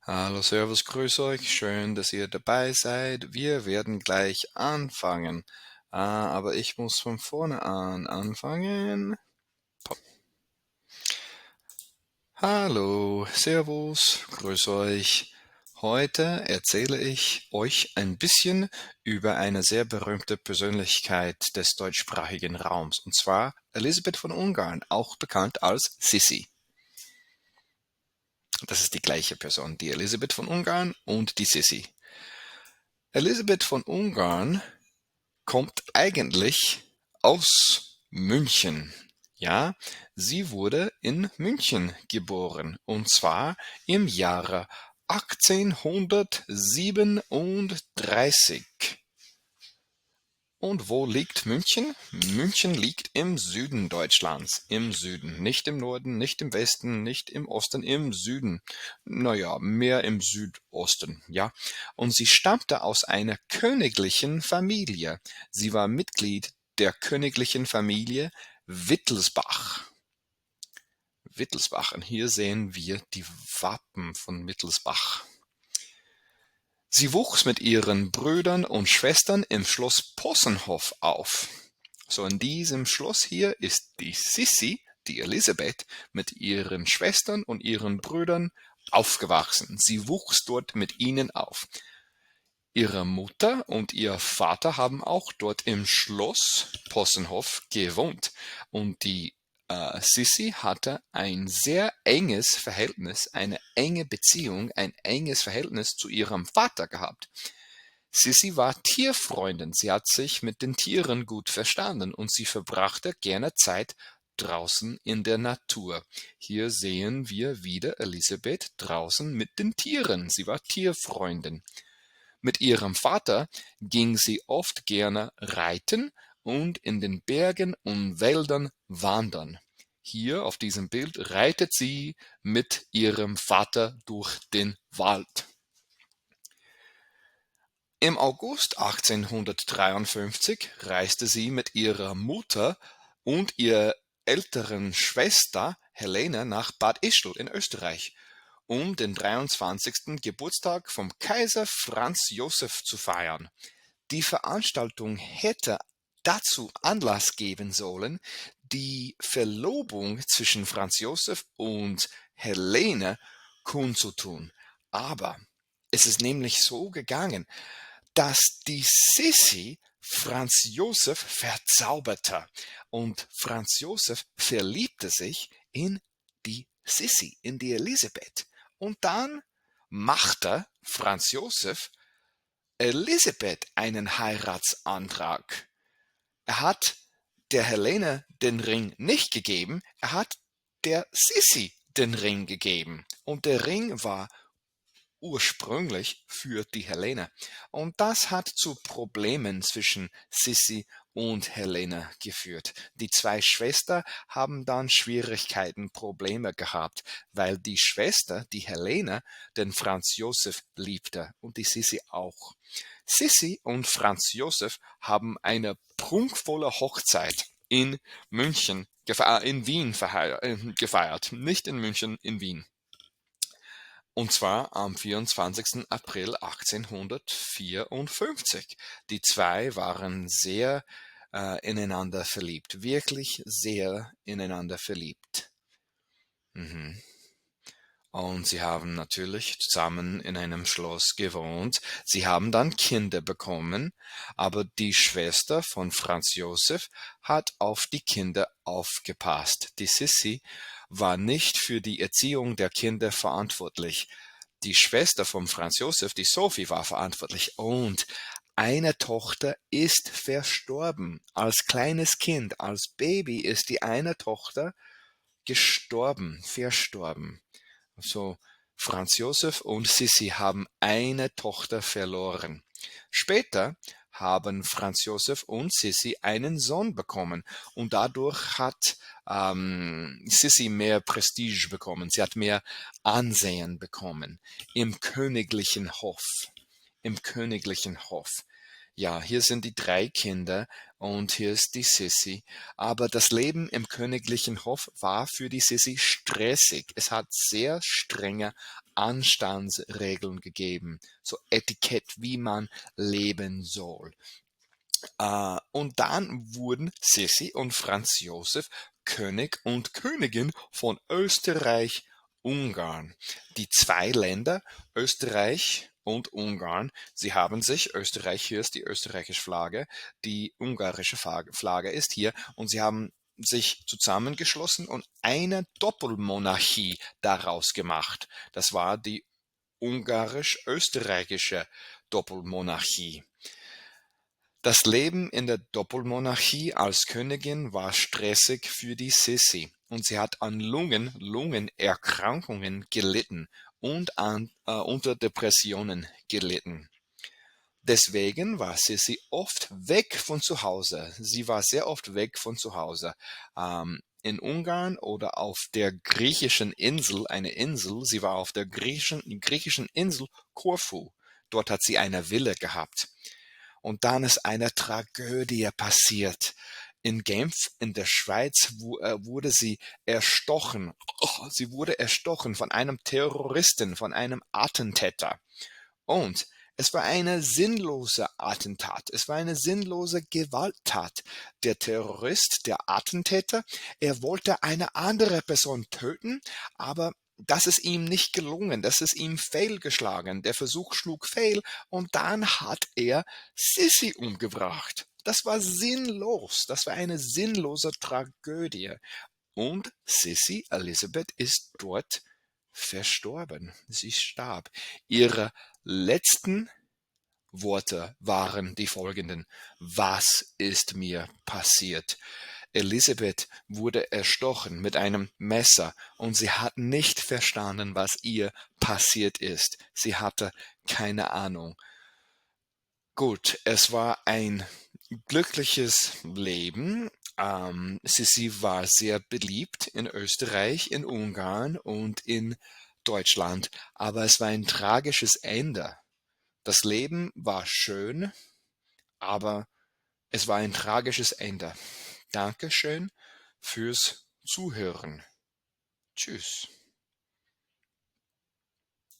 Hallo, Servus, grüß euch. Schön, dass ihr dabei seid. Wir werden gleich anfangen. Aber ich muss von vorne an anfangen. Hallo, Servus, grüß euch. Heute erzähle ich euch ein bisschen über eine sehr berühmte Persönlichkeit des deutschsprachigen Raums, und zwar Elisabeth von Ungarn, auch bekannt als Sissi. Das ist die gleiche Person, die Elisabeth von Ungarn und die Sissi. Elisabeth von Ungarn kommt eigentlich aus München. Ja, sie wurde in München geboren, und zwar im Jahre 1837. Und wo liegt München? München liegt im Süden Deutschlands. Im Süden. Nicht im Norden, nicht im Westen, nicht im Osten, im Süden. Naja, mehr im Südosten, ja. Und sie stammte aus einer königlichen Familie. Sie war Mitglied der königlichen Familie Wittelsbach. Wittelsbach. Und hier sehen wir die Wappen von Wittelsbach. Sie wuchs mit ihren Brüdern und Schwestern im Schloss Possenhof auf. So, in diesem Schloss hier ist die Sissi, die Elisabeth, mit ihren Schwestern und ihren Brüdern aufgewachsen. Sie wuchs dort mit ihnen auf. Ihre Mutter und ihr Vater haben auch dort im Schloss Possenhof gewohnt. Und die Sissi hatte ein sehr enges Verhältnis, eine enge Beziehung, ein enges Verhältnis zu ihrem Vater gehabt. Sissi war Tierfreundin, sie hat sich mit den Tieren gut verstanden und sie verbrachte gerne Zeit draußen in der Natur. Hier sehen wir wieder Elisabeth draußen mit den Tieren. Sie war Tierfreundin. Mit ihrem Vater ging sie oft gerne reiten und in den Bergen und Wäldern wandern. Hier auf diesem Bild reitet sie mit ihrem Vater durch den Wald. Im August 1853 reiste sie mit ihrer Mutter und ihrer älteren Schwester Helene nach Bad Ischl in Österreich, um den 23. Geburtstag vom Kaiser Franz Josef zu feiern. Die Veranstaltung hätte dazu Anlass geben sollen, die Verlobung zwischen Franz Josef und Helene kundzutun. Aber es ist nämlich so gegangen, dass die Sissi Franz Josef verzauberte und Franz Josef verliebte sich in die Sissi, in die Elisabeth. Und dann machte Franz Josef Elisabeth einen Heiratsantrag. Er hat der Helene den Ring nicht gegeben, er hat der Sissi den Ring gegeben. Und der Ring war ursprünglich für die Helene. Und das hat zu Problemen zwischen Sissi und Helene geführt. Die zwei Schwestern haben dann Schwierigkeiten, Probleme gehabt, weil die Schwester, die Helene, den Franz Josef liebte und die Sissi auch. Sissi und Franz Josef haben eine prunkvolle Hochzeit in München, in Wien gefeiert. Nicht in München, in Wien. Und zwar am 24. April 1854. Die zwei waren sehr ineinander verliebt, wirklich sehr ineinander verliebt. Mhm. Und sie haben natürlich zusammen in einem Schloss gewohnt. Sie haben dann Kinder bekommen, aber die Schwester von Franz Josef hat auf die Kinder aufgepasst. Die Sissi war nicht für die Erziehung der Kinder verantwortlich. Die Schwester von Franz Josef, die Sophie, war verantwortlich. Und eine Tochter ist verstorben. Als kleines Kind, als Baby ist die eine Tochter verstorben. So, Franz Josef und Sissi haben eine Tochter verloren. Später haben Franz Josef und Sissi einen Sohn bekommen und dadurch hat Sissi mehr Prestige bekommen. Sie hat mehr Ansehen bekommen im königlichen Hof. Im königlichen Hof. Ja, hier sind die 3 Kinder und hier ist die Sissi. Aber das Leben im königlichen Hof war für die Sissi stressig. Es hat sehr strenge Anstandsregeln gegeben, so Etikett, wie man leben soll. Und dann wurden Sissi und Franz Josef König und Königin von Österreich-Ungarn. Die 2 Länder, Österreich und Ungarn, sie haben sich, Österreich, hier ist die österreichische Flagge, die ungarische Flagge ist hier, und sie haben sich zusammengeschlossen und eine Doppelmonarchie daraus gemacht. Das war die ungarisch-österreichische Doppelmonarchie. Das Leben in der Doppelmonarchie als Königin war stressig für die Sissi, und sie hat an Lungenerkrankungen gelitten und unter Depressionen gelitten. Deswegen war Sissi oft weg von zu Hause. Sie war sehr oft weg von zu Hause. In Ungarn oder auf der griechischen Insel, eine Insel, sie war auf der griechischen Insel Korfu. Dort hat sie eine Villa gehabt. Und dann ist eine Tragödie passiert. In Genf in der Schweiz wurde sie erstochen. Sie wurde erstochen von einem Terroristen, von einem Attentäter. Und es war eine sinnlose Attentat. Es war eine sinnlose Gewalttat. Der Terrorist, der Attentäter, er wollte eine andere Person töten, aber das ist ihm nicht gelungen. Das ist ihm fehlgeschlagen. Der Versuch schlug fehl, und dann hat er Sissi umgebracht. Das war sinnlos. Das war eine sinnlose Tragödie. Und Sissi Elisabeth ist dort verstorben. Sie starb. Ihre letzten Worte waren die folgenden: Was ist mir passiert? Elisabeth wurde erstochen mit einem Messer, und sie hat nicht verstanden, was ihr passiert ist. Sie hatte keine Ahnung. Gut, es war ein glückliches Leben. Sie war sehr beliebt in Österreich, in Ungarn und in Deutschland, aber es war ein tragisches Ende. Das Leben war schön, aber es war ein tragisches Ende. Dankeschön fürs Zuhören. Tschüss.